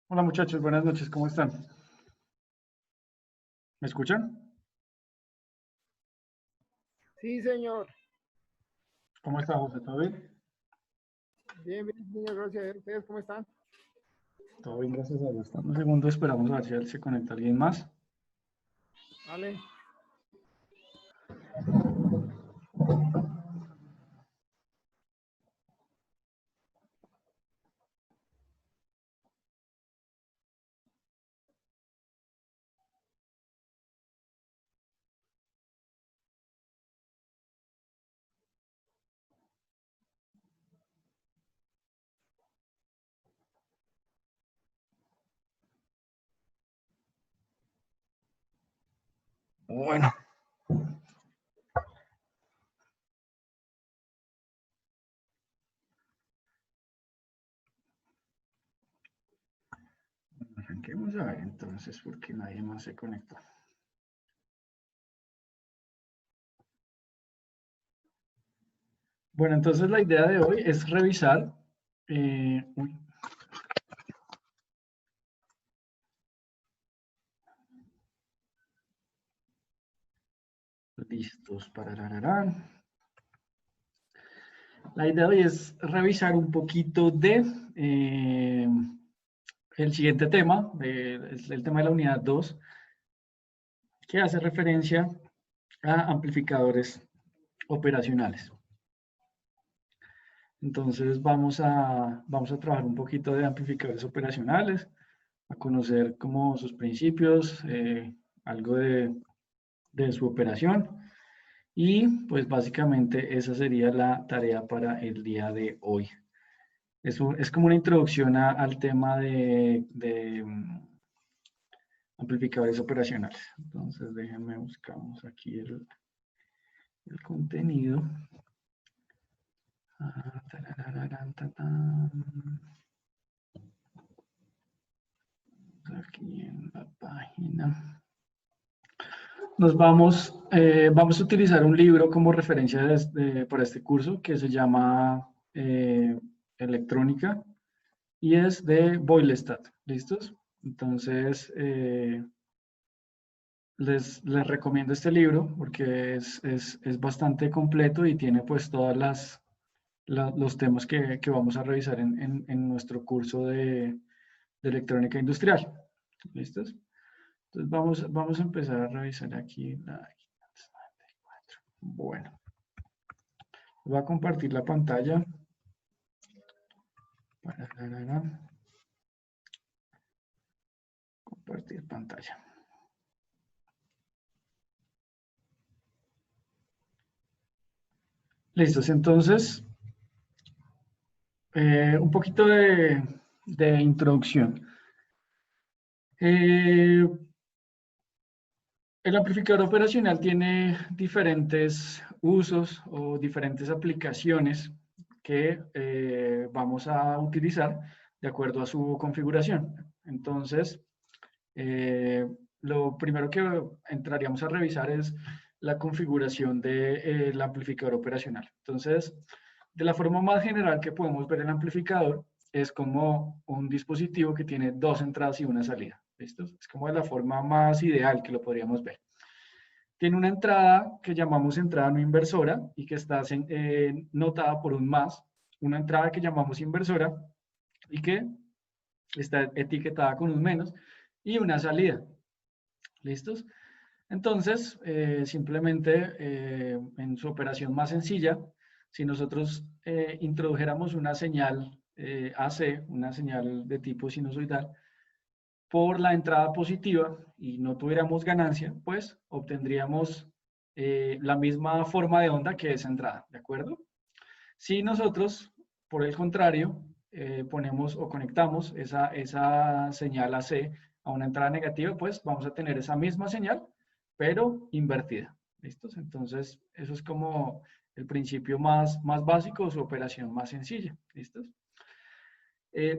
Hola muchachos, buenas noches, ¿cómo están? ¿Me escuchan? Sí, señor. ¿Cómo está José? ¿Todo bien? Bien, bien, señor. Gracias a Dios. ¿Ustedes cómo están? Todo bien, gracias a Dios. Un segundo, esperamos a ver si se conecta alguien más. Vale. Bueno, arranquemos a ver entonces, porque nadie más se conectó. Bueno, entonces la idea de hoy es revisar. Uy, listos para la idea de hoy es revisar un poquito de el siguiente tema, es el tema de la unidad 2, que hace referencia a amplificadores operacionales. Entonces vamos a trabajar un poquito de amplificadores operacionales, a conocer como sus principios, algo de su operación y pues básicamente esa sería la tarea para el día de hoy. Eso es como una introducción al tema de amplificadores operacionales. Entonces déjenme buscamos aquí el contenido. Aquí en la página. Vamos a utilizar un libro como referencia para este curso que se llama Electrónica y es de Boylestad. ¿Listos? Entonces, les recomiendo este libro porque es bastante completo y tiene pues todas los temas que vamos a revisar en nuestro curso de electrónica industrial. ¿Listos? Entonces vamos a empezar a revisar aquí la 594. Bueno, voy a compartir la pantalla. Compartir pantalla. Listos, entonces, un poquito de introducción. El amplificador operacional tiene diferentes usos o diferentes aplicaciones que vamos a utilizar de acuerdo a su configuración. Entonces, lo primero que entraríamos a revisar es la configuración del amplificador operacional. Entonces, de la forma más general que podemos ver el amplificador es como un dispositivo que tiene dos entradas y una salida. ¿Listo? Es como de la forma más ideal que lo podríamos ver. Tiene una entrada que llamamos entrada no inversora y que está notada por un más, una entrada que llamamos inversora y que está etiquetada con un menos y una salida. ¿Listos? Entonces, simplemente en su operación más sencilla, si nosotros introdujéramos una señal AC, una señal de tipo sinusoidal, por la entrada positiva y no tuviéramos ganancia, pues obtendríamos la misma forma de onda que esa entrada, ¿de acuerdo? Si nosotros, por el contrario, ponemos o conectamos esa señal AC a una entrada negativa, pues vamos a tener esa misma señal, pero invertida. ¿Listos? Entonces, eso es como el principio más básico, su operación más sencilla. ¿Listos?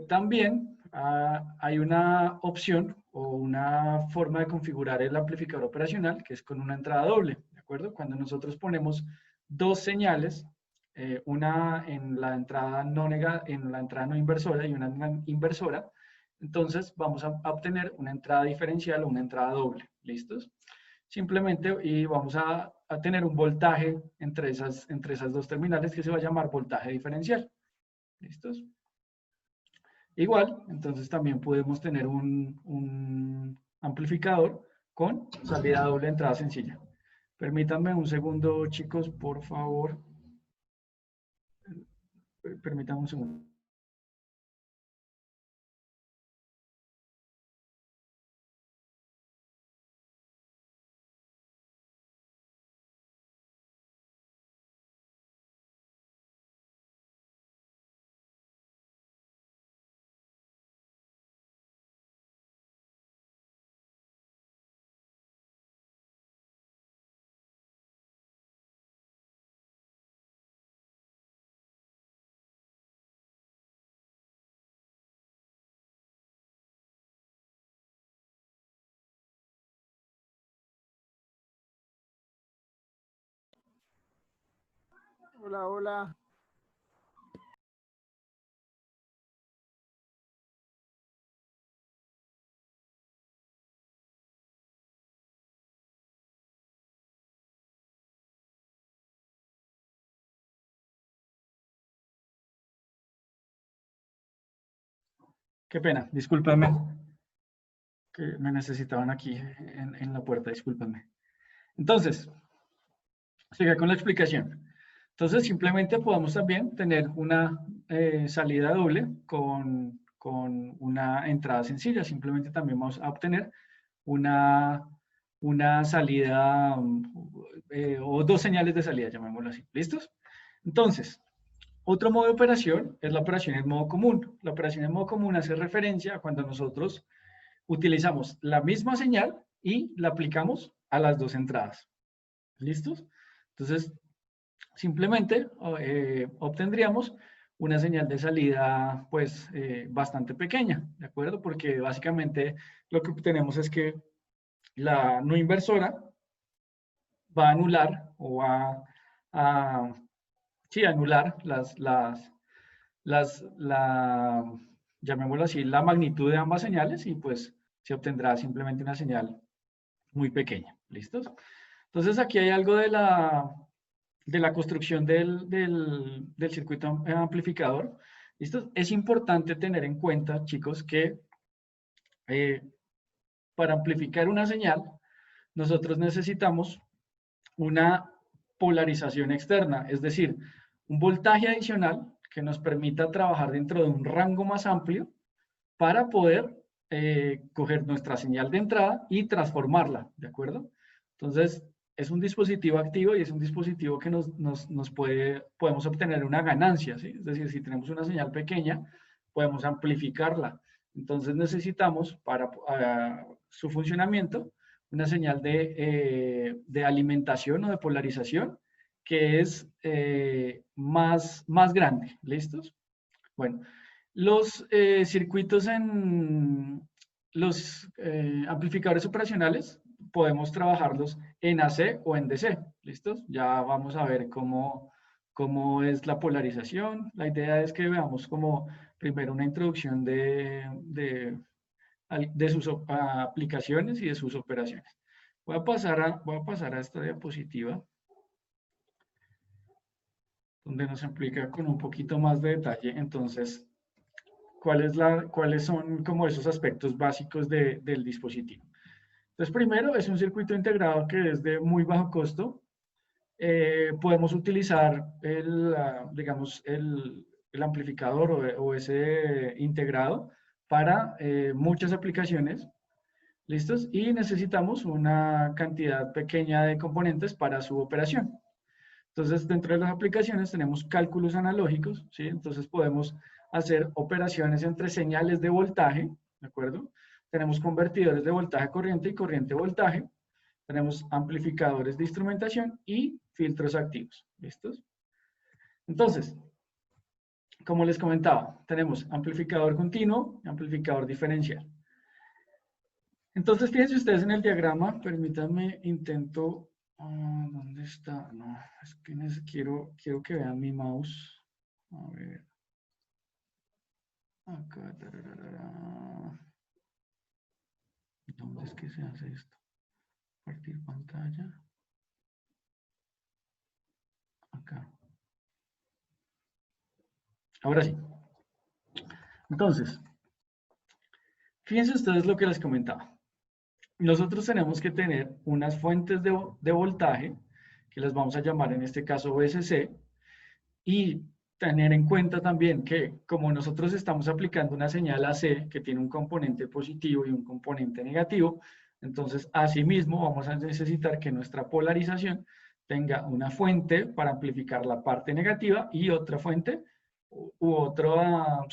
También hay una opción o una forma de configurar el amplificador operacional que es con una entrada doble, ¿de acuerdo? Cuando nosotros ponemos dos señales, una en la entrada no inversora y una inversora, entonces vamos a obtener una entrada diferencial o una entrada doble. ¿Listos? Simplemente, y vamos a tener un voltaje entre esas dos terminales que se va a llamar voltaje diferencial. ¿Listos? Igual, entonces también podemos tener un amplificador con salida doble, entrada sencilla. Permítanme un segundo, chicos, por favor. Permítanme un segundo. Hola, hola. Qué pena, discúlpenme, que me necesitaban aquí en la puerta, discúlpenme. Entonces, siga con la explicación. Entonces, simplemente podemos también tener una salida doble con una entrada sencilla. Simplemente también vamos a obtener una salida o dos señales de salida, llamémoslo así. ¿Listos? Entonces, otro modo de operación es la operación en modo común. La operación en modo común hace referencia a cuando nosotros utilizamos la misma señal y la aplicamos a las dos entradas. ¿Listos? Entonces, simplemente obtendríamos una señal de salida pues bastante pequeña, ¿de acuerdo? Porque básicamente lo que obtenemos es que la no inversora va a anular o va a sí, anular llamémoslo así, la magnitud de ambas señales y pues se obtendrá simplemente una señal muy pequeña. ¿Listos? Entonces aquí hay algo de la construcción del circuito amplificador. ¿Listo? Es importante tener en cuenta, chicos, que eh, para amplificar una señal, nosotros necesitamos una polarización externa, es decir, un voltaje adicional que nos permita trabajar dentro de un rango más amplio para poder coger nuestra señal de entrada y transformarla, ¿de acuerdo? Entonces, es un dispositivo activo y es un dispositivo que podemos obtener una ganancia, ¿sí? Es decir, si tenemos una señal pequeña, podemos amplificarla. Entonces necesitamos para su funcionamiento una señal de alimentación o de polarización que es más grande. ¿Listos? Bueno, los circuitos en los amplificadores operacionales podemos trabajarlos en AC o en DC. ¿Listos? Ya vamos a ver cómo es la polarización. La idea es que veamos como primero una introducción de sus aplicaciones y de sus operaciones. Voy a pasar a esta diapositiva donde nos explica con un poquito más de detalle entonces cuáles son como esos aspectos básicos del dispositivo. Entonces, primero es un circuito integrado que es de muy bajo costo. Podemos utilizar digamos, el amplificador o ese integrado para muchas aplicaciones. ¿Listos? Y necesitamos una cantidad pequeña de componentes para su operación. Entonces, dentro de las aplicaciones tenemos cálculos analógicos, ¿sí? Entonces podemos hacer operaciones entre señales de voltaje, ¿de acuerdo? Tenemos convertidores de voltaje a corriente y corriente a voltaje. Tenemos amplificadores de instrumentación y filtros activos. ¿Listos? Entonces, como les comentaba, tenemos amplificador continuo y amplificador diferencial. Entonces, fíjense ustedes en el diagrama, permítanme, intento, ¿dónde está? No, es que quiero que vean mi mouse. A ver. Acá, tararara. ¿Dónde es que se hace esto? Compartir pantalla. Acá. Ahora sí. Entonces, fíjense ustedes lo que les comentaba. Nosotros tenemos que tener unas fuentes de voltaje, que las vamos a llamar en este caso VCC, y tener en cuenta también que como nosotros estamos aplicando una señal AC que tiene un componente positivo y un componente negativo, entonces asimismo vamos a necesitar que nuestra polarización tenga una fuente para amplificar la parte negativa y otra fuente otra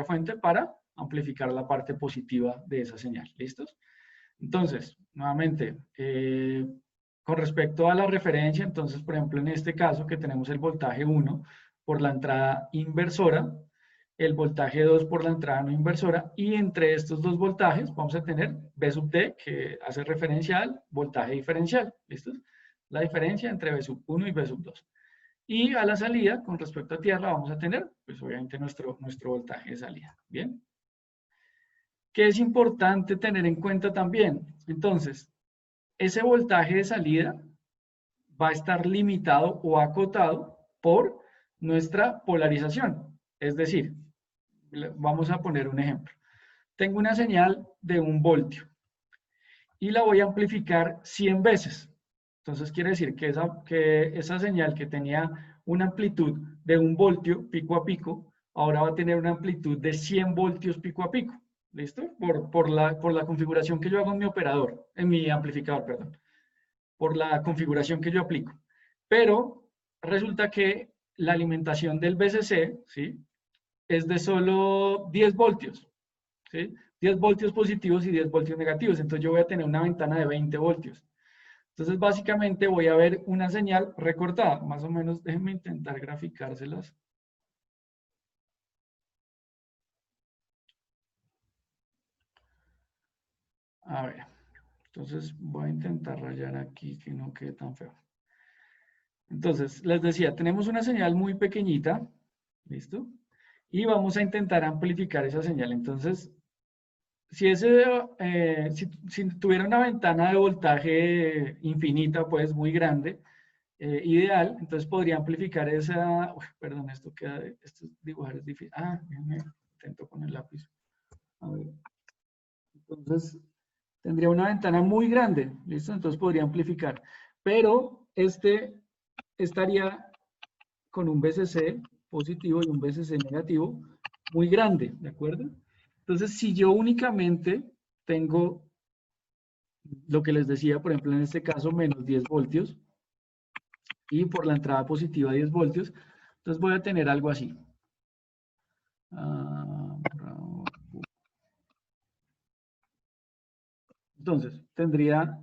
fuente para amplificar la parte positiva de esa señal. ¿Listos? Entonces, nuevamente, con respecto a la referencia, entonces, por ejemplo, en este caso que tenemos el voltaje 1 por la entrada inversora, el voltaje 2 por la entrada no inversora, y entre estos dos voltajes vamos a tener V sub D, que hace referencia al voltaje diferencial. ¿Listos? La diferencia entre V sub 1 y V sub 2. Y a la salida, con respecto a tierra, vamos a tener, pues obviamente, nuestro voltaje de salida. ¿Bien? ¿Qué es importante tener en cuenta también? Entonces, ese voltaje de salida va a estar limitado o acotado por nuestra polarización. Es decir, vamos a poner un ejemplo. Tengo una señal de 1 voltio y la voy a amplificar 100 veces. Entonces quiere decir que esa señal que tenía una amplitud de 1 voltio pico a pico, ahora va a tener una amplitud de 100 voltios pico a pico. ¿Listo? Por la configuración que yo hago en mi operador, en mi amplificador, perdón. Por la configuración que yo aplico. Pero resulta que la alimentación del VCC, ¿sí? Es de solo 10 voltios, ¿sí? 10 voltios positivos y 10 voltios negativos. Entonces yo voy a tener una ventana de 20 voltios. Entonces básicamente voy a ver una señal recortada. Más o menos, déjenme intentar graficárselas. A ver, entonces voy a intentar rayar aquí que no quede tan feo. Entonces, les decía, tenemos una señal muy pequeñita, ¿listo? Y vamos a intentar amplificar esa señal. Entonces, si tuviera una ventana de voltaje infinita, pues muy grande, ideal, entonces podría amplificar esa... Uy, perdón, esto dibujar es difícil. Ah, déjenme, intento con el lápiz. A ver. Entonces, tendría una ventana muy grande, ¿listo? Entonces podría amplificar. Pero estaría con un VCC positivo y un VCC negativo muy grande, ¿de acuerdo? Entonces, si yo únicamente tengo lo que les decía, por ejemplo, en este caso, menos 10 voltios, y por la entrada positiva 10 voltios, entonces voy a tener algo así. Entonces, tendría...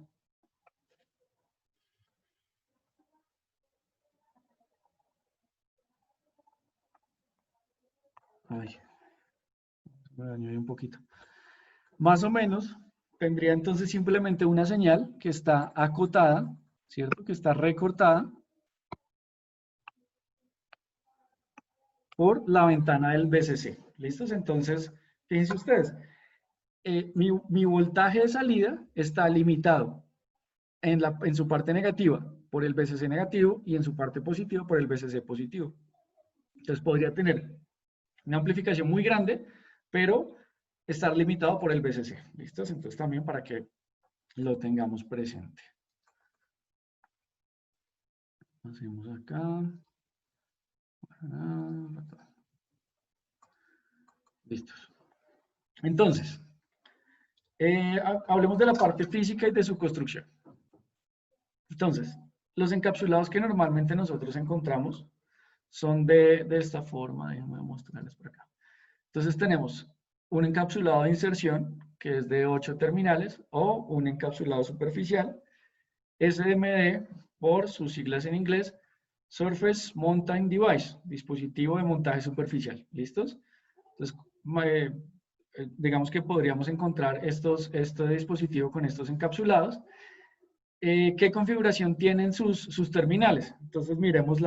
Ay, me dañó un poquito. Más o menos, tendría entonces simplemente una señal que está acotada, ¿cierto? Que está recortada por la ventana del VCC. ¿Listos? Entonces, fíjense ustedes, mi voltaje de salida está limitado en su parte negativa por el VCC negativo y en su parte positiva por el VCC positivo. Entonces podría tener una amplificación muy grande, pero estar limitado por el VCC. ¿Listos? Entonces también para que lo tengamos presente. Hacemos acá. Listos. Entonces, hablemos de la parte física y de su construcción. Entonces, los encapsulados que normalmente nosotros encontramos son de esta forma. Déjenme mostrarles por acá. Entonces tenemos un encapsulado de inserción, que es de 8 terminales, o un encapsulado superficial, SMD, por sus siglas en inglés, Surface Mounting Device, dispositivo de montaje superficial. ¿Listos? Entonces, digamos que podríamos encontrar este dispositivo con estos encapsulados. ¿Qué configuración tienen sus terminales? Entonces, miremos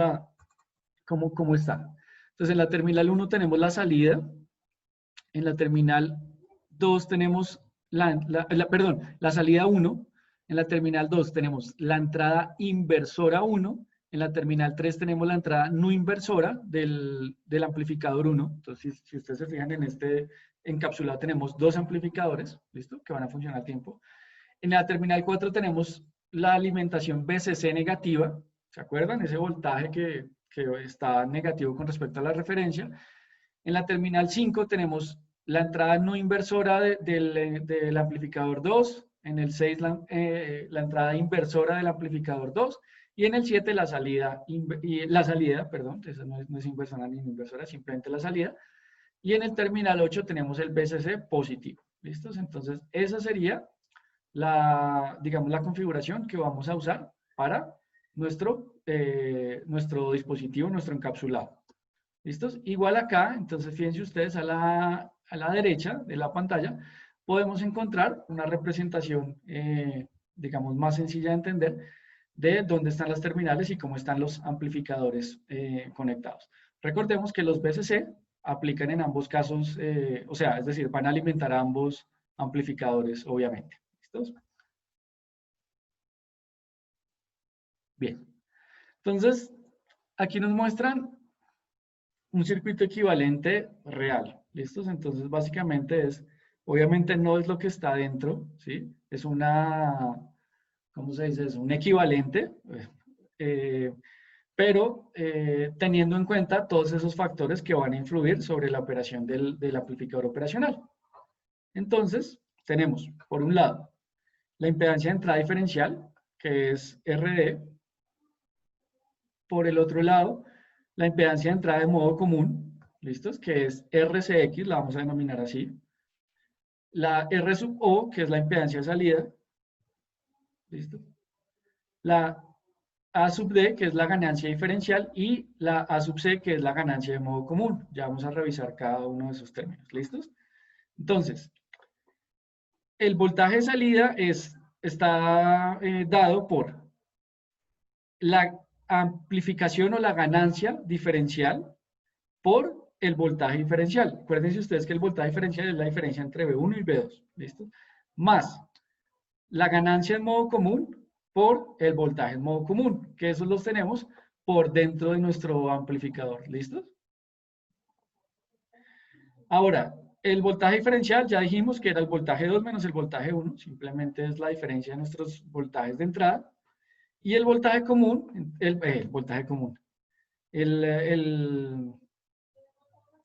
cómo está. Entonces, en la terminal 1 tenemos la salida, En la terminal 2 tenemos la salida 1. En la terminal 2 tenemos la entrada inversora 1. En la terminal 3 tenemos la entrada no inversora del amplificador 1. Entonces, si ustedes se fijan en este encapsulado, tenemos dos amplificadores, ¿listo? Que van a funcionar al tiempo. En la terminal 4 tenemos la alimentación VCC negativa. ¿Se acuerdan? Ese voltaje que está negativo con respecto a la referencia. En la terminal 5 tenemos la entrada no inversora del amplificador 2. En el 6 la entrada inversora del amplificador 2. Y en el 7 la salida, perdón, esa no es inversora ni inversora, simplemente la salida. Y en el terminal 8 tenemos el VCC positivo. ¿Listos? Entonces, esa sería digamos, la configuración que vamos a usar para nuestro dispositivo, nuestro encapsulado. ¿Listos? Igual acá, entonces fíjense ustedes a la derecha de la pantalla, podemos encontrar una representación, digamos, más sencilla de entender de dónde están las terminales y cómo están los amplificadores conectados. Recordemos que los VCC aplican en ambos casos, o sea, es decir, van a alimentar a ambos amplificadores, obviamente. ¿Listos? Bien. Entonces, aquí nos muestran un circuito equivalente real. ¿Listos? Entonces, básicamente obviamente no es lo que está dentro, ¿sí? Es ¿cómo se dice? Es un equivalente, pero teniendo en cuenta todos esos factores que van a influir sobre la operación del amplificador operacional. Entonces, tenemos, por un lado, la impedancia de entrada diferencial, que es RD. Por el otro lado, la impedancia de entrada de modo común, ¿listos? Que es RCX, la vamos a denominar así. La R sub O, que es la impedancia de salida. ¿Listo? La A sub D, que es la ganancia diferencial, y la A sub C, que es la ganancia de modo común. Ya vamos a revisar cada uno de esos términos. ¿Listos? Entonces, el voltaje de salida está dado por la amplificación o la ganancia diferencial por el voltaje diferencial. Acuérdense ustedes que el voltaje diferencial es la diferencia entre B1 y B2. ¿Listo? Más la ganancia en modo común por el voltaje en modo común, que esos los tenemos por dentro de nuestro amplificador. ¿Listos? Ahora, el voltaje diferencial ya dijimos que era el voltaje 2 menos el voltaje 1, simplemente es la diferencia de nuestros voltajes de entrada. Y el voltaje común,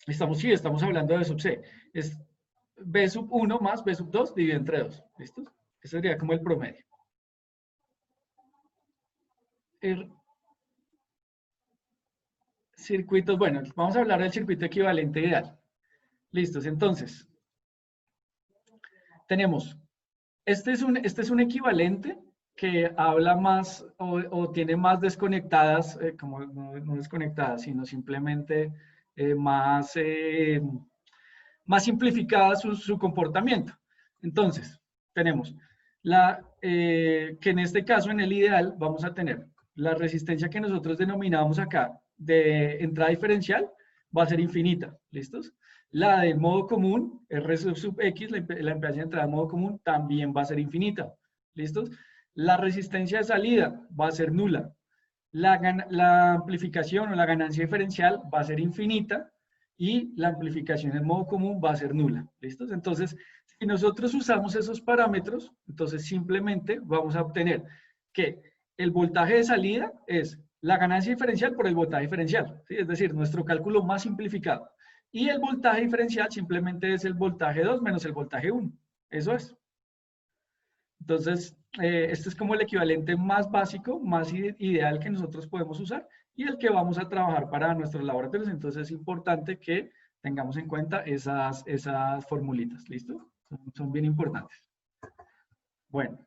estamos hablando de B sub C, es B sub 1 más B sub 2 dividido entre 2, ¿listo? Ese sería como el promedio. Circuitos, bueno, vamos a hablar del circuito equivalente ideal. Listos, entonces, tenemos, este es un equivalente que habla más o tiene más desconectadas, como no desconectadas, sino simplemente más simplificada su comportamiento. Entonces, tenemos que en este caso, en el ideal, vamos a tener la resistencia que nosotros denominamos acá de entrada diferencial, va a ser infinita, ¿listos? La de modo común, R sub X, la impedancia de entrada de modo común, también va a ser infinita, ¿listos? La resistencia de salida va a ser nula. La amplificación o la ganancia diferencial va a ser infinita y la amplificación en modo común va a ser nula. ¿Listos? Entonces, si nosotros usamos esos parámetros, entonces simplemente vamos a obtener que el voltaje de salida es la ganancia diferencial por el voltaje diferencial, ¿sí? Es decir, nuestro cálculo más simplificado. Y el voltaje diferencial simplemente es el voltaje 2 menos el voltaje 1. Eso es. Entonces, este es como el equivalente más básico, más ideal que nosotros podemos usar y el que vamos a trabajar para nuestros laboratorios. Entonces, es importante que tengamos en cuenta esas formulitas. ¿Listo? Son bien importantes. Bueno.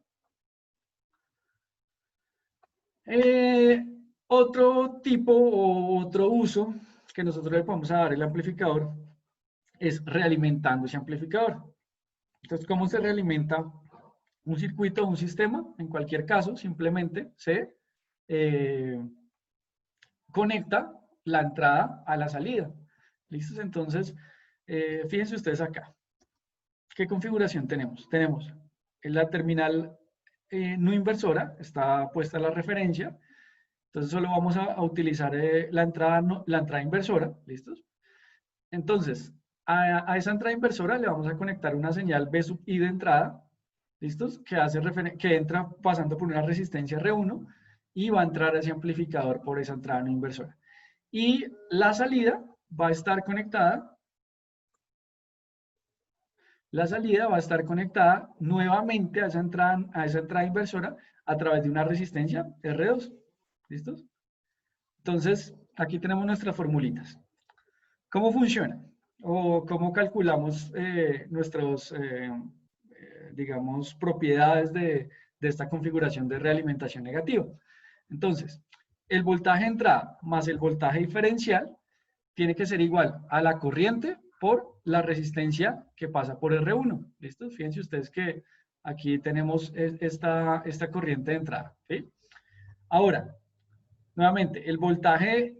Otro tipo o otro uso que nosotros le podemos dar al amplificador es realimentando ese amplificador. Entonces, ¿cómo se realimenta un circuito o un sistema? En cualquier caso, simplemente se conecta la entrada a la salida. ¿Listos? Entonces, Fíjense ustedes acá. ¿Qué configuración tenemos? Tenemos en la terminal no inversora, está puesta la referencia. Entonces solo vamos a utilizar la entrada, la entrada inversora. ¿Listos? Entonces, a esa entrada inversora le vamos a conectar una señal B sub I de entrada. ¿Listos? Que entra pasando por una resistencia R1 y va a entrar a ese amplificador por esa entrada no inversora. Y la salida va a estar conectada. La salida va a estar conectada nuevamente a esa entrada inversora a través de una resistencia R2. ¿Listos? Entonces, aquí tenemos nuestras formulitas. ¿Cómo funciona? O cómo calculamos digamos, propiedades de esta configuración de realimentación negativa. Entonces, el voltaje de entrada más el voltaje diferencial tiene que ser igual a la corriente por la resistencia que pasa por R1. ¿Listo? Fíjense ustedes que aquí tenemos esta corriente de entrada. ¿Sí? Ahora, nuevamente, el voltaje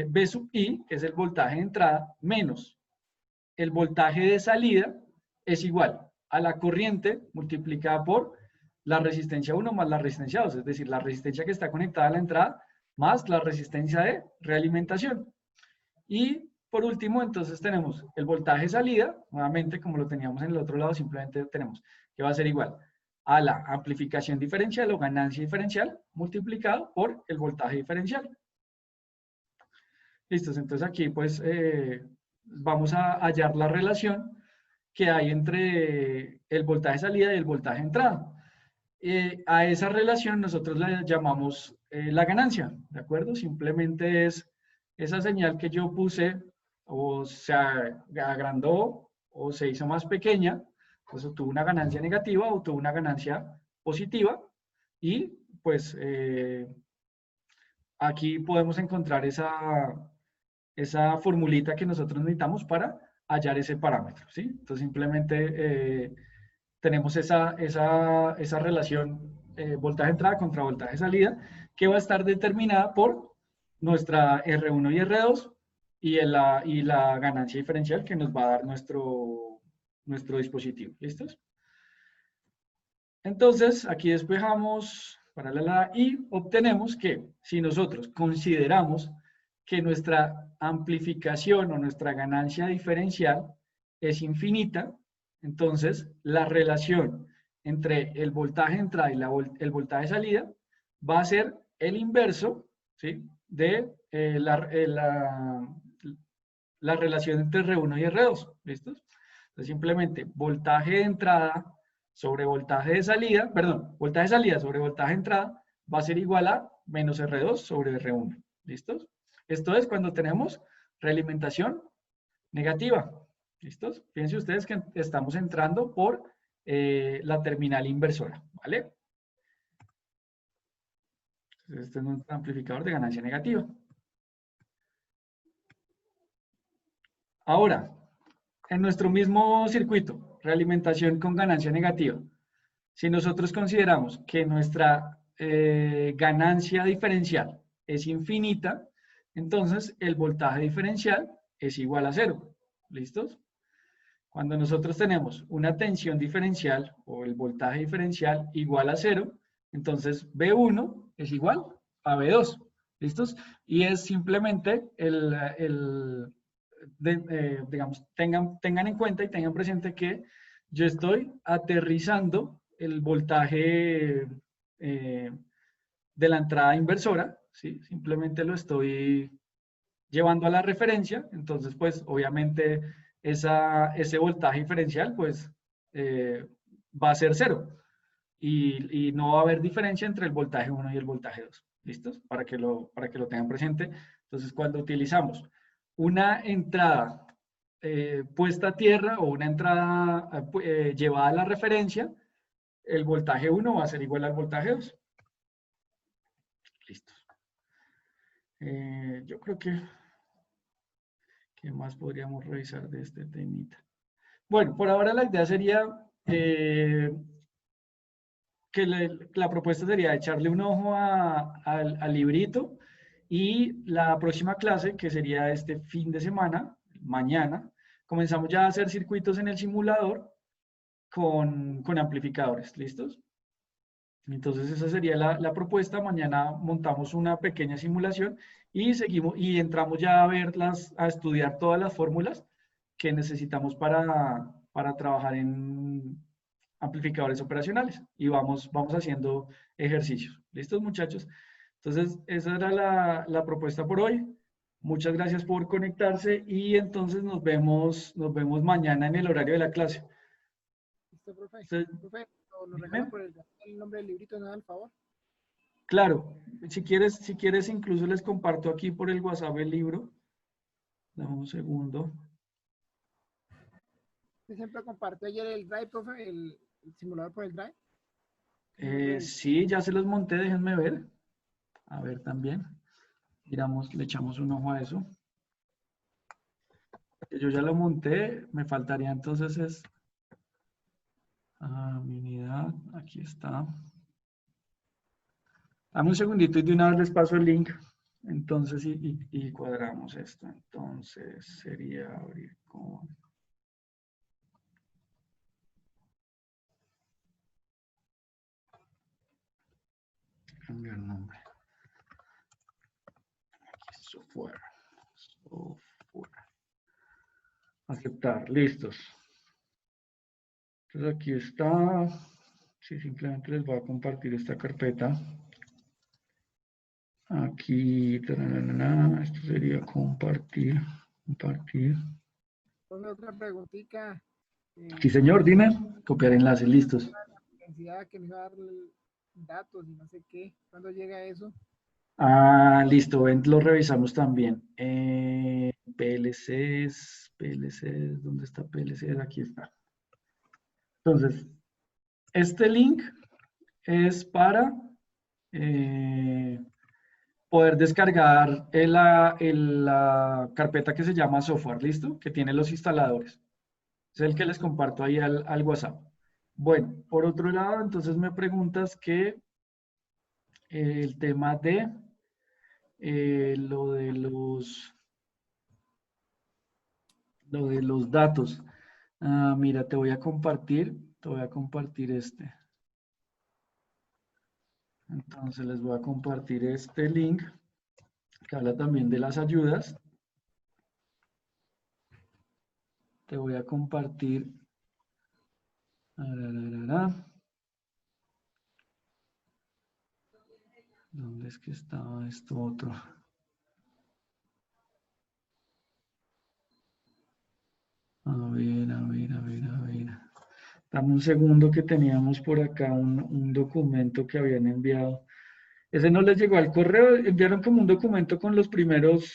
B sub I, que es el voltaje de entrada, menos el voltaje de salida, es igual a la corriente multiplicada por la resistencia 1 más la resistencia 2, es decir, la resistencia que está conectada a la entrada más la resistencia de realimentación. Y por último, entonces tenemos el voltaje de salida, nuevamente como lo teníamos en el otro lado, simplemente tenemos que va a ser igual a la amplificación diferencial o ganancia diferencial multiplicado por el voltaje diferencial. Listos, entonces aquí pues vamos a hallar la relación que hay entre el voltaje de salida y el voltaje de entrada. A esa relación nosotros la llamamos la ganancia, ¿de acuerdo? Simplemente es esa señal que yo puse o se agrandó o se hizo más pequeña, pues tuvo una ganancia negativa o tuvo una ganancia positiva y pues aquí podemos encontrar esa formulita que nosotros necesitamos para hallar ese parámetro, ¿sí? Entonces simplemente tenemos esa relación voltaje entrada contra voltaje salida que va a estar determinada por nuestra R1 y R2 y la ganancia diferencial que nos va a dar nuestro dispositivo. ¿Listos? Entonces, aquí despejamos y obtenemos que si nosotros consideramos que nuestra amplificación o nuestra ganancia diferencial es infinita, entonces la relación entre el voltaje de entrada y el voltaje de salida va a ser el inverso, ¿sí?, de la relación entre R1 y R2. ¿Listos? Entonces simplemente voltaje de entrada sobre voltaje de salida, perdón, voltaje de salida sobre voltaje de entrada va a ser igual a menos R2 sobre R1. ¿Listos? Esto es cuando tenemos realimentación negativa. ¿Listos? Fíjense ustedes que estamos entrando por la terminal inversora, ¿vale? Este es un amplificador de ganancia negativa. Ahora, en nuestro mismo circuito, realimentación con ganancia negativa, si nosotros consideramos que nuestra ganancia diferencial es infinita, entonces el voltaje diferencial es igual a 0. ¿Listos? Cuando nosotros tenemos una tensión diferencial o el voltaje diferencial igual a 0, entonces B1 es igual a B2. ¿Listos? Y es simplemente digamos, tengan en cuenta y tengan presente que yo estoy aterrizando el voltaje de la entrada inversora, ¿sí? Simplemente lo estoy llevando a la referencia, entonces pues obviamente ese voltaje diferencial pues va a ser 0 y no va a haber diferencia entre el voltaje 1 y el voltaje 2. ¿Listos? Para que lo tengan presente. Entonces cuando utilizamos una entrada puesta a tierra o una entrada llevada a la referencia, el voltaje 1 va a ser igual al voltaje 2. Listo. Yo creo que ¿qué más podríamos revisar de este temita? Bueno, por ahora la idea sería que la propuesta sería echarle un ojo al librito y la próxima clase, que sería este fin de semana, mañana, comenzamos ya a hacer circuitos en el simulador con amplificadores. ¿Listos? Entonces esa sería la propuesta. Mañana montamos una pequeña simulación y seguimos y entramos ya a verlas, a estudiar todas las fórmulas que necesitamos para trabajar en amplificadores operacionales y vamos haciendo ejercicios. ¿Listos, muchachos? Entonces esa era la propuesta por hoy. Muchas gracias por conectarse y entonces nos vemos mañana en el horario de la clase. Listo, profe. Entonces, Profe, nos regala dime. por el nombre del librito, ¿no da el favor? Claro, si quieres incluso les comparto aquí por el WhatsApp el libro. Dame un segundo. Usted siempre compartió ayer el Drive, profe, el simulador por el Drive. No revisé. Sí, ya se los monté, déjenme ver. A ver también. Miramos, le echamos un ojo a eso. Yo ya lo monté, me faltaría entonces es mi unidad, aquí está. Dame un segundito y de una vez les paso el link. Entonces, y cuadramos esto. Entonces, sería abrir con... Cambiar el nombre. Aquí, software. Aceptar, listos. Entonces aquí está. Sí, simplemente les voy a compartir esta carpeta. Aquí, esto sería compartir. Profe, otra preguntita. Sí, señor, dime. Copiar enlaces, listos. Universidad que me iba a dar datos y no sé qué. ¿Cuándo llega eso? Listo, ven, lo revisamos también. PLCs, ¿dónde está PLCs? Aquí está. Entonces, este link es para poder descargar la carpeta que se llama software, ¿listo? Que tiene los instaladores. Es el que les comparto ahí al WhatsApp. Bueno, por otro lado, entonces me preguntas que el tema de lo de los datos. Mira, te voy a compartir este. Entonces les voy a compartir este link que habla también de las ayudas. Te voy a compartir. ¿Dónde es que estaba esto otro? A ver. Dame un segundo que teníamos por acá un documento que habían enviado. Ese no les llegó al correo, enviaron como un documento con los primeros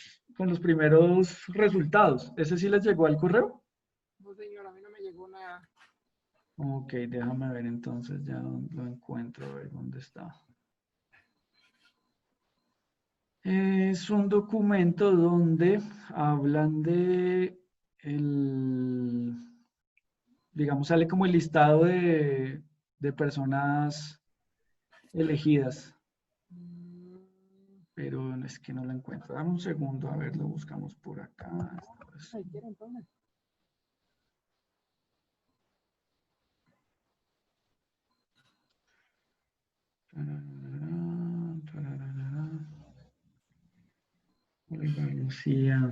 resultados. ¿Ese sí les llegó al correo? No, señor, a mí no me llegó nada. Ok, déjame ver entonces, ya lo encuentro, a ver dónde está. Es un documento donde hablan de digamos, sale como el listado de personas elegidas, Mm, pero es que no lo encuentro. Dame un segundo, a ver, lo buscamos por acá. ay, ¿quiere entonces? Olga Lucía.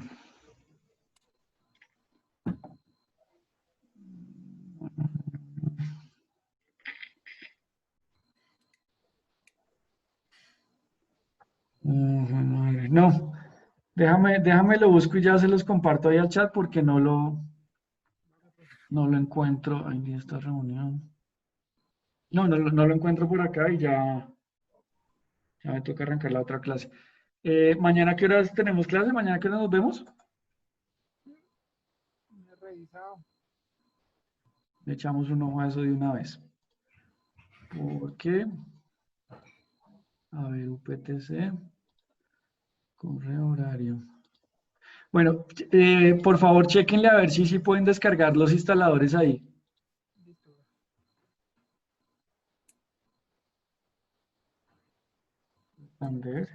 No, déjame lo busco y ya se los comparto ahí al chat porque no lo encuentro. Ahí esta reunión. No lo encuentro por acá y ya me toca arrancar la otra clase. ¿Mañana qué horas tenemos clase? ¿Mañana qué horas nos vemos? No he revisado. Le echamos un ojo a eso de una vez. Porque, a ver, UPTC, correo horario. Bueno, por favor, chequenle a ver si pueden descargar los instaladores ahí. Listo. Entender.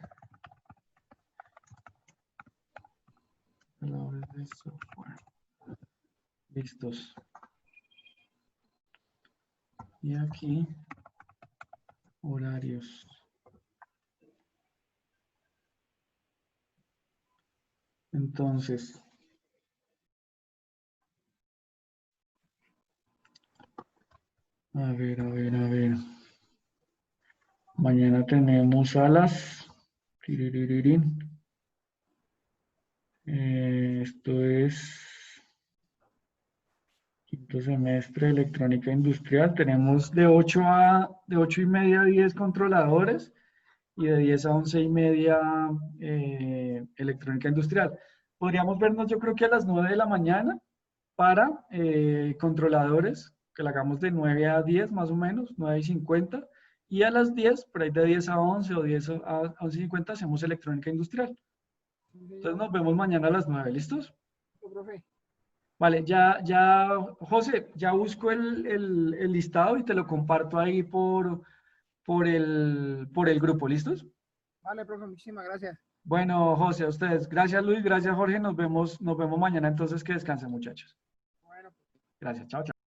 Instaladores de software. Listos. Y aquí, horarios. Entonces, a ver, a ver, a ver. Mañana tenemos a las... tiriririrín. Esto es quinto semestre, electrónica industrial. Tenemos de 8:30 a 10 controladores y de 10 a 11:30 electrónica industrial. Podríamos vernos, yo creo que a las 9 de la mañana para controladores, que la hagamos de 9 a 10 más o menos, 9:50. Y a las 10, por ahí de 10 a 11 o 10 a 11:50 hacemos electrónica industrial. Entonces nos vemos mañana a las 9, ¿listos? Profe. Vale, José, ya busco el listado y te lo comparto ahí por el grupo, ¿listos? Vale, profe, muchísimas gracias. Bueno, José, a ustedes. Gracias, Luis, gracias, Jorge. Nos vemos mañana entonces. Que descansen, muchachos. Bueno. Gracias, chao, chao.